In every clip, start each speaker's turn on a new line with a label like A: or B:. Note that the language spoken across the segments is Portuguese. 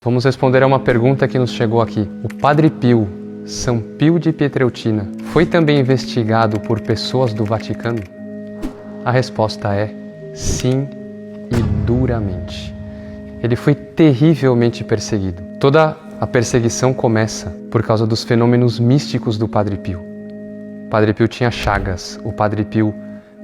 A: Vamos responder a uma pergunta que nos chegou aqui. O Padre Pio, São Pio de Pietrelcina, foi também investigado por pessoas do Vaticano? A resposta é sim, e duramente. Ele foi terrivelmente perseguido. Toda a perseguição começa por causa dos fenômenos místicos do Padre Pio. O Padre Pio tinha chagas, o Padre Pio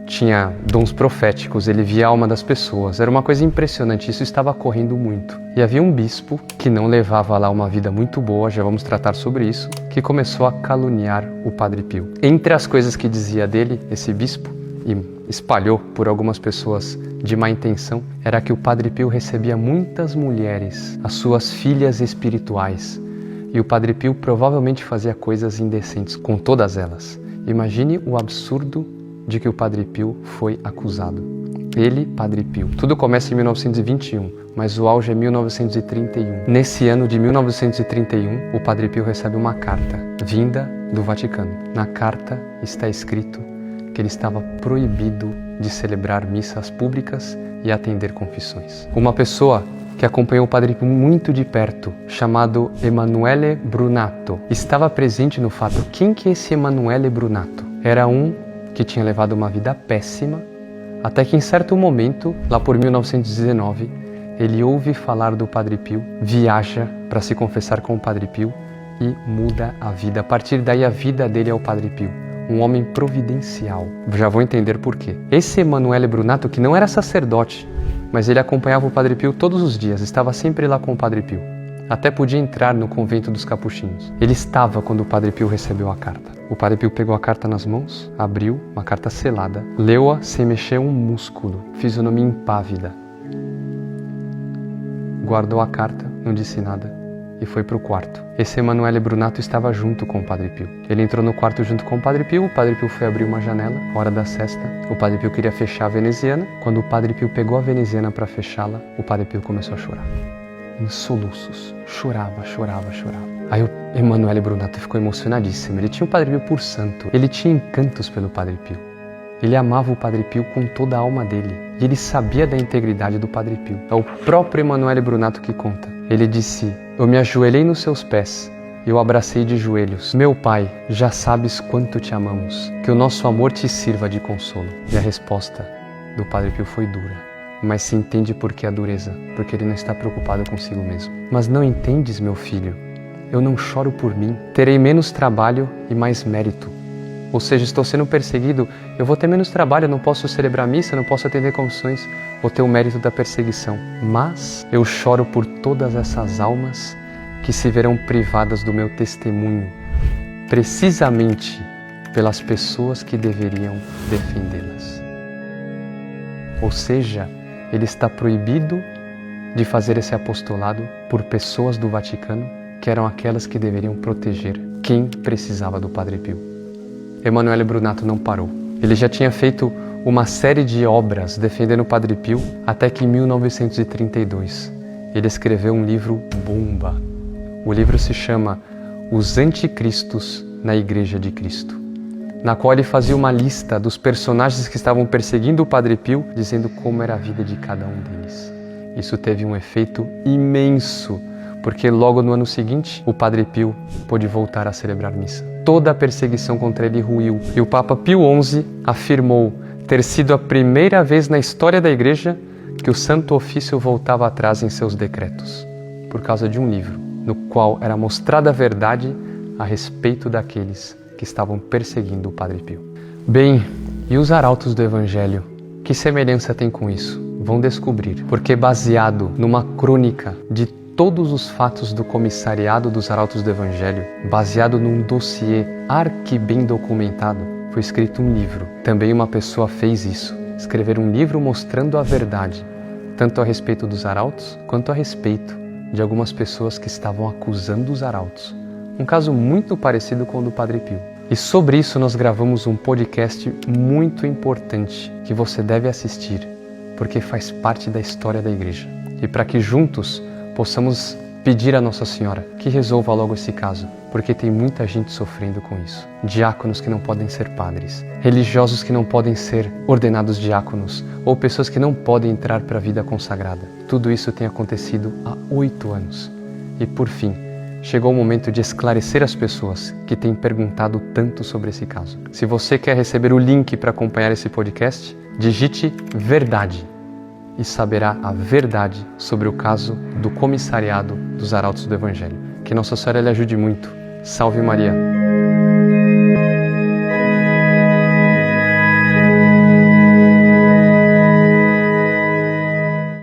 A: tinha dons proféticos, ele via a alma das pessoas. Era uma coisa impressionante, isso estava correndo muito. E havia um bispo que não levava lá uma vida muito boa, já vamos tratar sobre isso, que começou a caluniar o Padre Pio. Entre as coisas que dizia dele, esse bispo, e espalhou por algumas pessoas de má intenção, era que o Padre Pio recebia muitas mulheres, as suas filhas espirituais. E o Padre Pio provavelmente fazia coisas indecentes com todas elas. Imagine o absurdo de que o Padre Pio foi acusado. Ele, Padre Pio. Tudo começa em 1921, mas o auge é 1931. Nesse ano de 1931, o Padre Pio recebe uma carta vinda do Vaticano. Na carta está escrito que ele estava proibido de celebrar missas públicas e atender confissões. Uma pessoa que acompanhou o Padre Pio muito de perto, chamado Emanuele Brunato, estava presente no fato. Quem que é esse Emanuele Brunato? Era um que tinha levado uma vida péssima, até que em certo momento, lá por 1919, ele ouve falar do Padre Pio, viaja para se confessar com o Padre Pio e muda a vida. A partir daí a vida dele é o Padre Pio, um homem providencial. Já vou entender por quê. Esse Emanuele Brunato, que não era sacerdote, mas ele acompanhava o Padre Pio todos os dias, estava sempre lá com o Padre Pio. Até podia entrar no convento dos capuchinhos. Ele estava quando o Padre Pio recebeu a carta. O Padre Pio pegou a carta nas mãos, abriu, uma carta selada, leu-a sem mexer um músculo, fisionomia impávida. Guardou a carta, não disse nada e foi para o quarto. Esse Emanuele Brunato estava junto com o Padre Pio. Ele entrou no quarto junto com o Padre Pio foi abrir uma janela, hora da sesta. O Padre Pio queria fechar a veneziana. Quando o Padre Pio pegou a veneziana para fechá-la, o Padre Pio começou a chorar. Em soluços, chorava. Aí o Emanuele Brunato ficou emocionadíssimo. Ele tinha o Padre Pio por santo, ele tinha encantos pelo Padre Pio. Ele amava o Padre Pio com toda a alma dele e ele sabia da integridade do Padre Pio. É o próprio Emanuele Brunato que conta. Ele disse: eu me ajoelhei nos seus pés, eu abracei de joelhos. Meu Pai, já sabes quanto te amamos, que o nosso amor te sirva de consolo. E a resposta do Padre Pio foi dura. Mas se entende por que a dureza, porque ele não está preocupado consigo mesmo. Mas não entendes, meu filho? Eu não choro por mim. Terei menos trabalho e mais mérito. Ou seja, estou sendo perseguido, eu vou ter menos trabalho, não posso celebrar missa, não posso atender confissões, vou ter o mérito da perseguição. Mas eu choro por todas essas almas que se verão privadas do meu testemunho, precisamente pelas pessoas que deveriam defendê-las. Ou seja, ele está proibido de fazer esse apostolado por pessoas do Vaticano, que eram aquelas que deveriam proteger quem precisava do Padre Pio. Emanuele Brunato não parou. Ele já tinha feito uma série de obras defendendo o Padre Pio, até que em 1932 ele escreveu um livro bomba. O livro se chama Os Anticristos na Igreja de Cristo, na qual ele fazia uma lista dos personagens que estavam perseguindo o Padre Pio, dizendo como era a vida de cada um deles. Isso teve um efeito imenso, porque logo no ano seguinte, o Padre Pio pôde voltar a celebrar missa. Toda a perseguição contra ele ruiu, e o Papa Pio XI afirmou ter sido a primeira vez na história da Igreja que o Santo Ofício voltava atrás em seus decretos, por causa de um livro, no qual era mostrada a verdade a respeito daqueles que estavam perseguindo o Padre Pio. Bem, e os arautos do Evangelho? Que semelhança tem com isso? Vão descobrir, porque baseado numa crônica de todos os fatos do comissariado dos arautos do Evangelho, baseado num dossiê arquibem documentado, foi escrito um livro. Também uma pessoa fez isso, escrever um livro mostrando a verdade, tanto a respeito dos arautos, quanto a respeito de algumas pessoas que estavam acusando os arautos. Um caso muito parecido com o do Padre Pio. E sobre isso nós gravamos um podcast muito importante que você deve assistir, porque faz parte da história da Igreja. E para que juntos possamos pedir a Nossa Senhora que resolva logo esse caso, porque tem muita gente sofrendo com isso. Diáconos que não podem ser padres, religiosos que não podem ser ordenados diáconos, ou pessoas que não podem entrar para a vida consagrada. Tudo isso tem acontecido há 8 anos. E por fim, chegou o momento de esclarecer as pessoas que têm perguntado tanto sobre esse caso. Se você quer receber o link para acompanhar esse podcast, digite verdade e saberá a verdade sobre o caso do comissariado dos Arautos do Evangelho. Que Nossa Senhora lhe ajude muito. Salve Maria!